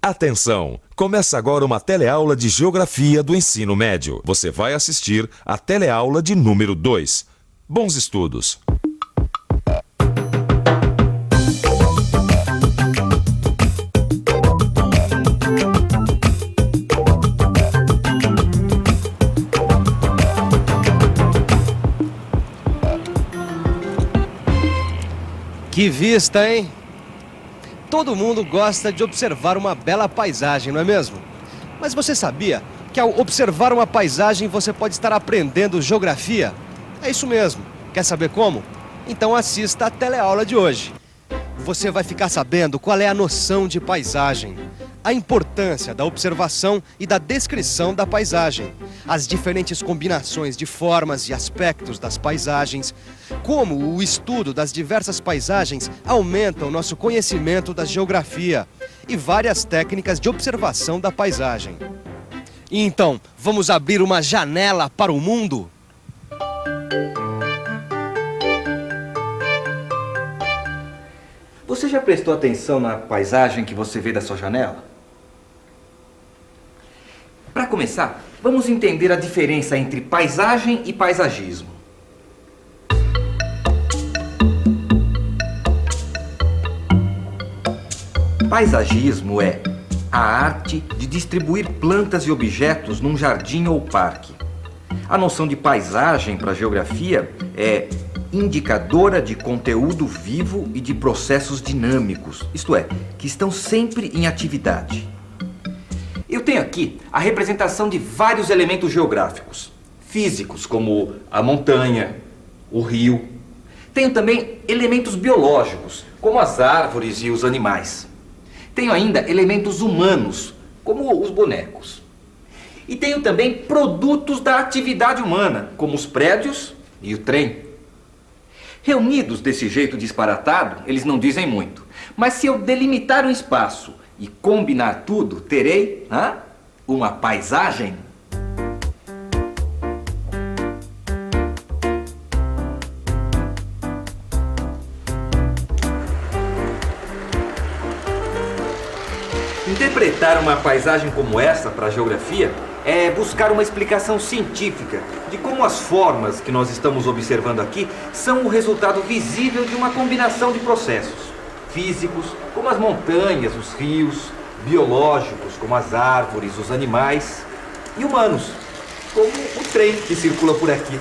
Atenção! Começa agora uma teleaula de Geografia do Ensino Médio. Você vai assistir a teleaula de número 2. Bons estudos! Que vista, hein? Todo mundo gosta de observar uma bela paisagem, não é mesmo? Mas você sabia que ao observar uma paisagem você pode estar aprendendo geografia? É isso mesmo. Quer saber como? Então assista a teleaula de hoje. Você vai ficar sabendo qual é a noção de paisagem, a importância da observação e da descrição da paisagem, as diferentes combinações de formas e aspectos das paisagens, como o estudo das diversas paisagens aumenta o nosso conhecimento da geografia e várias técnicas de observação da paisagem. E então, vamos abrir uma janela para o mundo? Você já prestou atenção na paisagem que você vê da sua janela? Para começar, vamos entender a diferença entre paisagem e paisagismo. Paisagismo é a arte de distribuir plantas e objetos num jardim ou parque. A noção de paisagem para a geografia é indicadora de conteúdo vivo e de processos dinâmicos, isto é, que estão sempre em atividade. Eu tenho aqui a representação de vários elementos geográficos, físicos, como a montanha, o rio. Tenho também elementos biológicos, como as árvores e os animais. Tenho ainda elementos humanos, como os bonecos. E tenho também produtos da atividade humana, como os prédios e o trem. Reunidos desse jeito disparatado, eles não dizem muito. Mas se eu delimitar um espaço e combinar tudo, terei uma paisagem. Interpretar uma paisagem como essa para a geografia é buscar uma explicação científica de como as formas que nós estamos observando aqui são o resultado visível de uma combinação de processos físicos, como as montanhas, os rios, biológicos, como as árvores, os animais, e humanos, como o trem que circula por aqui.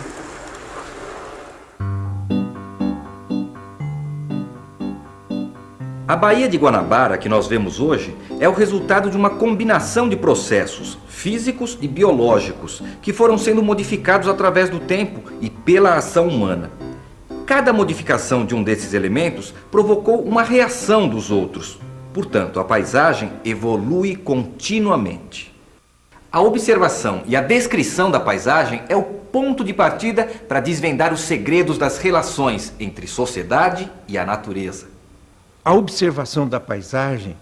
A Baía de Guanabara, que nós vemos hoje, é o resultado de uma combinação de processos físicos e biológicos que foram sendo modificados através do tempo e pela ação humana. Cada modificação de um desses elementos provocou uma reação dos outros. Portanto, a paisagem evolui continuamente. A observação e a descrição da paisagem é o ponto de partida para desvendar os segredos das relações entre sociedade e a natureza. A observação da paisagem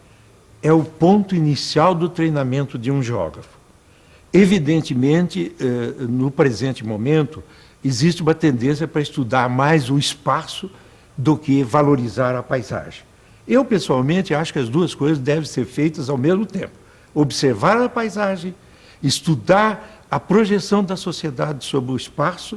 é o ponto inicial do treinamento de um geógrafo. Evidentemente, no presente momento, existe uma tendência para estudar mais o espaço do que valorizar a paisagem. Eu, pessoalmente, acho que as duas coisas devem ser feitas ao mesmo tempo. Observar a paisagem, estudar a projeção da sociedade sobre o espaço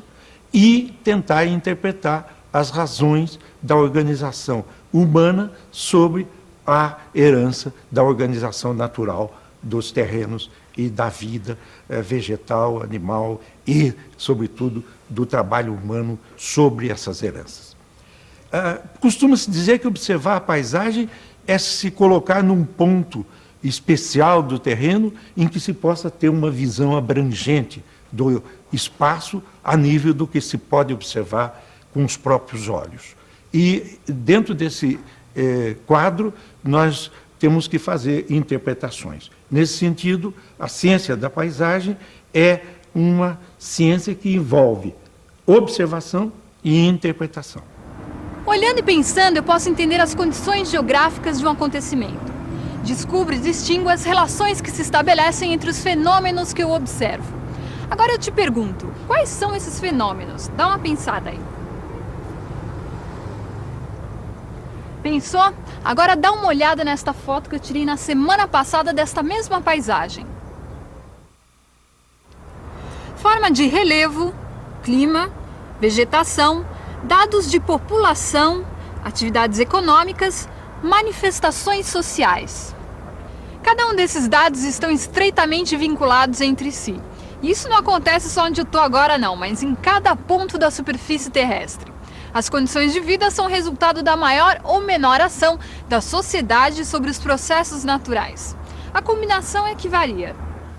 e tentar interpretar as razões da organização humana sobre a herança da organização natural dos terrenos e da vida vegetal, animal e, sobretudo, do trabalho humano sobre essas heranças. Costuma-se dizer que observar a paisagem é se colocar num ponto especial do terreno em que se possa ter uma visão abrangente do espaço a nível do que se pode observar com os próprios olhos. E dentro desse quadro nós temos que fazer interpretações. Nesse sentido, a ciência da paisagem é uma ciência que envolve observação e interpretação. Olhando e pensando, eu posso entender as condições geográficas de um acontecimento. Descubro e distingo as relações que se estabelecem entre os fenômenos que eu observo. Agora eu te pergunto, quais são esses fenômenos? Dá uma pensada aí. Pensou? Agora dá uma olhada nesta foto que eu tirei na semana passada desta mesma paisagem. Forma de relevo, clima, vegetação, dados de população, atividades econômicas, manifestações sociais. Cada um desses dados estão estreitamente vinculados entre si. Isso não acontece só onde eu estou agora não, mas em cada ponto da superfície terrestre. As condições de vida são resultado da maior ou menor ação da sociedade sobre os processos naturais. A combinação é que varia.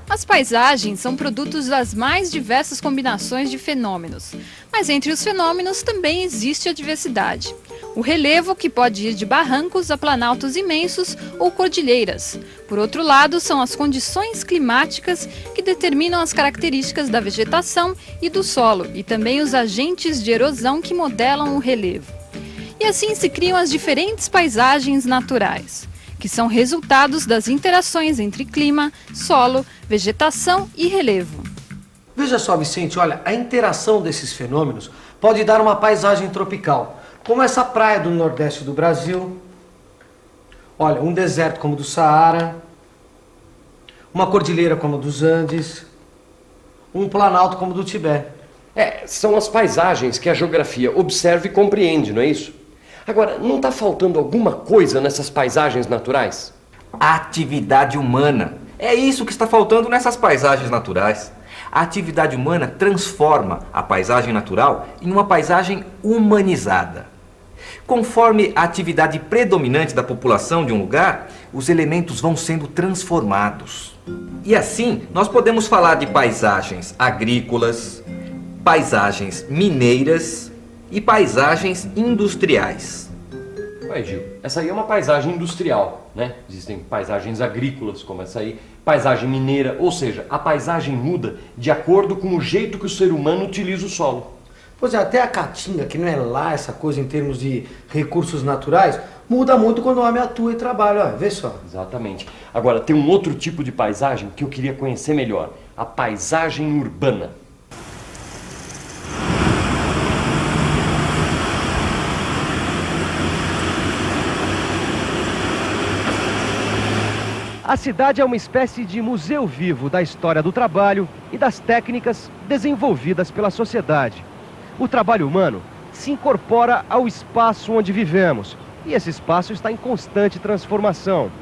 As paisagens são produtos das mais diversas combinações de fenômenos, mas entre os fenômenos também existe a diversidade. O relevo, que pode ir de barrancos a planaltos imensos ou cordilheiras. Por outro lado, são as condições climáticas que determinam as características da vegetação e do solo, e também os agentes de erosão que modelam o relevo. E assim se criam as diferentes paisagens naturais, que são resultados das interações entre clima, solo, vegetação e relevo. Veja só, Vicente, olha, a interação desses fenômenos pode dar uma paisagem tropical, como essa praia do nordeste do Brasil, olha, um deserto como o do Saara, uma cordilheira como a dos Andes, um planalto como o do Tibete. São as paisagens que a geografia observa e compreende, não é isso? Agora, não está faltando alguma coisa nessas paisagens naturais? Atividade humana. É isso que está faltando nessas paisagens naturais. A atividade humana transforma a paisagem natural em uma paisagem humanizada. Conforme a atividade predominante da população de um lugar, os elementos vão sendo transformados. E assim, nós podemos falar de paisagens agrícolas, paisagens mineiras e paisagens industriais. Ué, Gil, essa aí é uma paisagem industrial, né? Existem paisagens agrícolas como essa aí, paisagem mineira, ou seja, a paisagem muda de acordo com o jeito que o ser humano utiliza o solo. Pois é, até a caatinga, que não é lá essa coisa em termos de recursos naturais, muda muito quando o homem atua e trabalha, olha, vê só. Exatamente. Agora, tem um outro tipo de paisagem que eu queria conhecer melhor, a paisagem urbana. A cidade é uma espécie de museu vivo da história do trabalho e das técnicas desenvolvidas pela sociedade. O trabalho humano se incorpora ao espaço onde vivemos, e esse espaço está em constante transformação.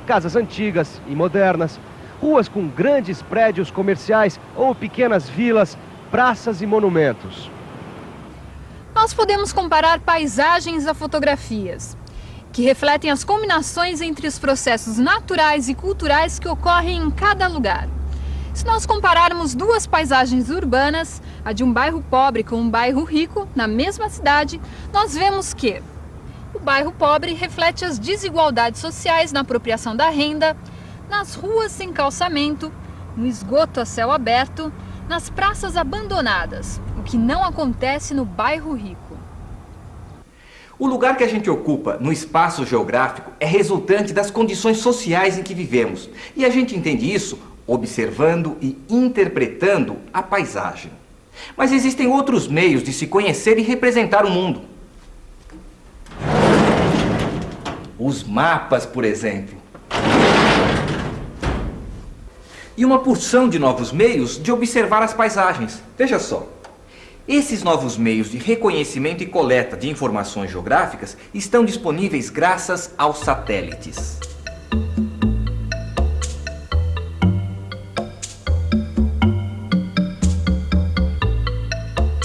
Casas antigas e modernas, ruas com grandes prédios comerciais ou pequenas vilas, praças e monumentos. Nós podemos comparar paisagens a fotografias, que refletem as combinações entre os processos naturais e culturais que ocorrem em cada lugar. Se nós compararmos duas paisagens urbanas, a de um bairro pobre com um bairro rico, na mesma cidade, nós vemos que o bairro pobre reflete as desigualdades sociais na apropriação da renda, nas ruas sem calçamento, no esgoto a céu aberto, nas praças abandonadas, o que não acontece no bairro rico. O lugar que a gente ocupa no espaço geográfico é resultante das condições sociais em que vivemos. E a gente entende isso observando e interpretando a paisagem. Mas existem outros meios de se conhecer e representar o mundo. Os mapas, por exemplo. E uma porção de novos meios de observar as paisagens. Veja só. Esses novos meios de reconhecimento e coleta de informações geográficas estão disponíveis graças aos satélites.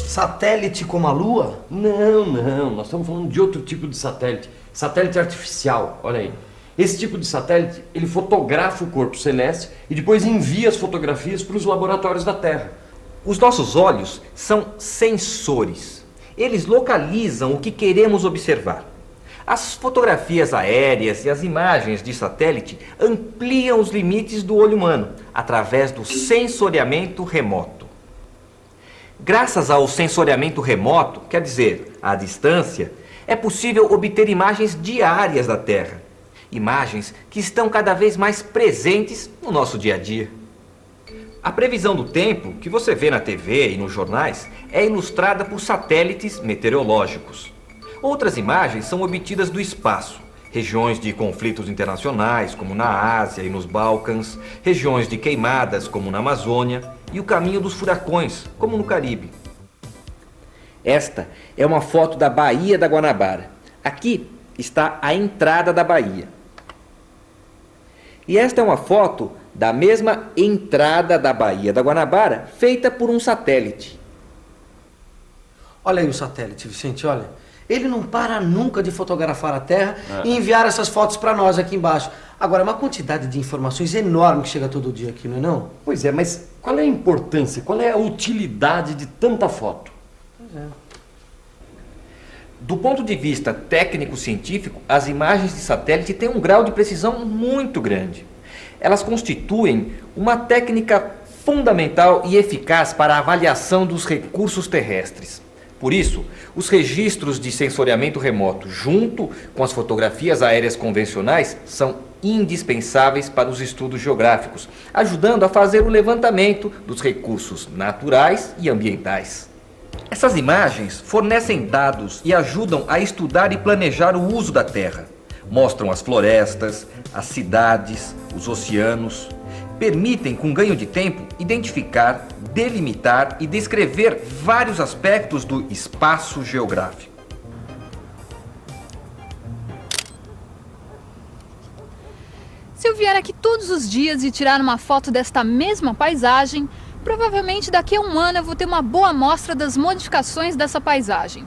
Satélite como a Lua? Não, nós estamos falando de outro tipo de satélite. Satélite artificial, olha aí. Esse tipo de satélite, ele fotografa o corpo celeste e depois envia as fotografias para os laboratórios da Terra. Os nossos olhos são sensores. Eles localizam o que queremos observar. As fotografias aéreas e as imagens de satélite ampliam os limites do olho humano através do sensoriamento remoto. Graças ao sensoriamento remoto, quer dizer, à distância, é possível obter imagens diárias da Terra. Imagens que estão cada vez mais presentes no nosso dia a dia. A previsão do tempo, que você vê na TV e nos jornais, é ilustrada por satélites meteorológicos. Outras imagens são obtidas do espaço. Regiões de conflitos internacionais, como na Ásia e nos Balcãs, regiões de queimadas, como na Amazônia, e o caminho dos furacões, como no Caribe. Esta é uma foto da Baía da Guanabara. Aqui está a entrada da baía. E esta é uma foto da mesma entrada da Baía da Guanabara, feita por um satélite. Olha aí o satélite, Vicente, olha. Ele não para nunca de fotografar a Terra e enviar essas fotos para nós aqui embaixo. Agora, é uma quantidade de informações enorme que chega todo dia aqui, não é não? Pois é, mas qual é a importância, qual é a utilidade de tanta foto? Pois é. Do ponto de vista técnico-científico, as imagens de satélite têm um grau de precisão muito grande. Elas constituem uma técnica fundamental e eficaz para a avaliação dos recursos terrestres. Por isso, os registros de sensoriamento remoto, junto com as fotografias aéreas convencionais, são indispensáveis para os estudos geográficos, ajudando a fazer o levantamento dos recursos naturais e ambientais. Essas imagens fornecem dados e ajudam a estudar e planejar o uso da Terra. Mostram as florestas, as cidades, os oceanos. Permitem, com ganho de tempo, identificar, delimitar e descrever vários aspectos do espaço geográfico. Se eu vier aqui todos os dias e tirar uma foto desta mesma paisagem, provavelmente daqui a um ano eu vou ter uma boa amostra das modificações dessa paisagem.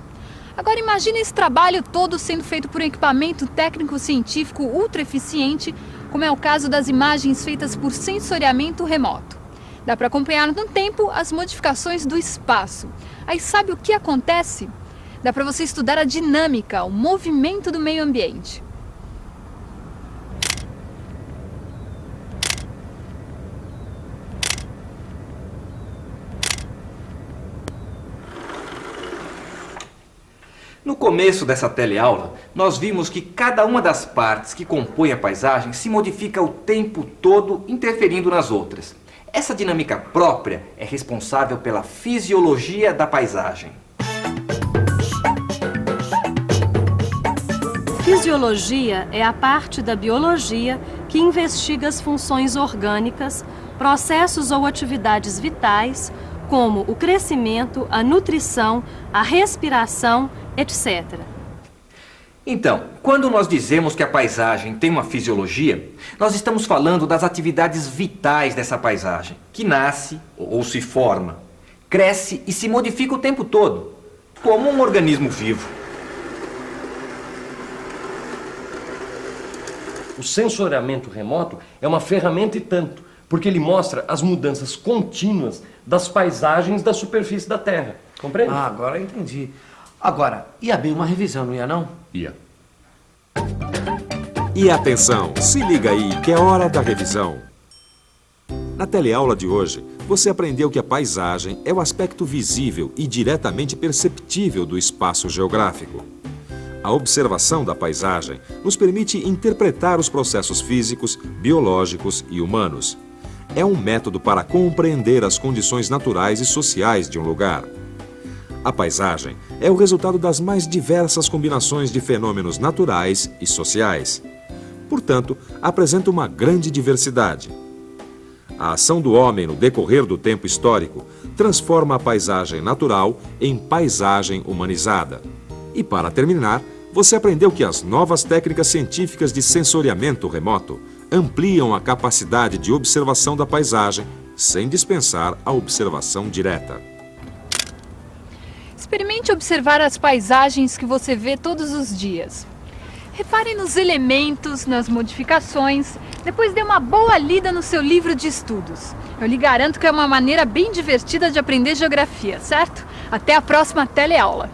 Agora imagine esse trabalho todo sendo feito por um equipamento técnico-científico ultra eficiente, como é o caso das imagens feitas por sensoriamento remoto. Dá para acompanhar no tempo as modificações do espaço. Aí sabe o que acontece? Dá para você estudar a dinâmica, o movimento do meio ambiente. No começo dessa teleaula, nós vimos que cada uma das partes que compõem a paisagem se modifica o tempo todo, interferindo nas outras. Essa dinâmica própria é responsável pela fisiologia da paisagem. Fisiologia é a parte da biologia que investiga as funções orgânicas, processos ou atividades vitais, como o crescimento, a nutrição, a respiração, etc. Então, quando nós dizemos que a paisagem tem uma fisiologia, nós estamos falando das atividades vitais dessa paisagem, que nasce ou se forma, cresce e se modifica o tempo todo, como um organismo vivo. O sensoriamento remoto é uma ferramenta e tanto, porque ele mostra as mudanças contínuas das paisagens da superfície da Terra. Compreende? Ah, agora eu entendi. Agora, ia bem uma revisão, não ia não? Ia. E atenção, se liga aí que é hora da revisão. Na teleaula de hoje, você aprendeu que a paisagem é o aspecto visível e diretamente perceptível do espaço geográfico. A observação da paisagem nos permite interpretar os processos físicos, biológicos e humanos. É um método para compreender as condições naturais e sociais de um lugar. A paisagem é o resultado das mais diversas combinações de fenômenos naturais e sociais. Portanto, apresenta uma grande diversidade. A ação do homem no decorrer do tempo histórico transforma a paisagem natural em paisagem humanizada. E para terminar, você aprendeu que as novas técnicas científicas de sensoriamento remoto ampliam a capacidade de observação da paisagem sem dispensar a observação direta. Experimente observar as paisagens que você vê todos os dias. Repare nos elementos, nas modificações, depois dê uma boa lida no seu livro de estudos. Eu lhe garanto que é uma maneira bem divertida de aprender geografia, certo? Até a próxima teleaula!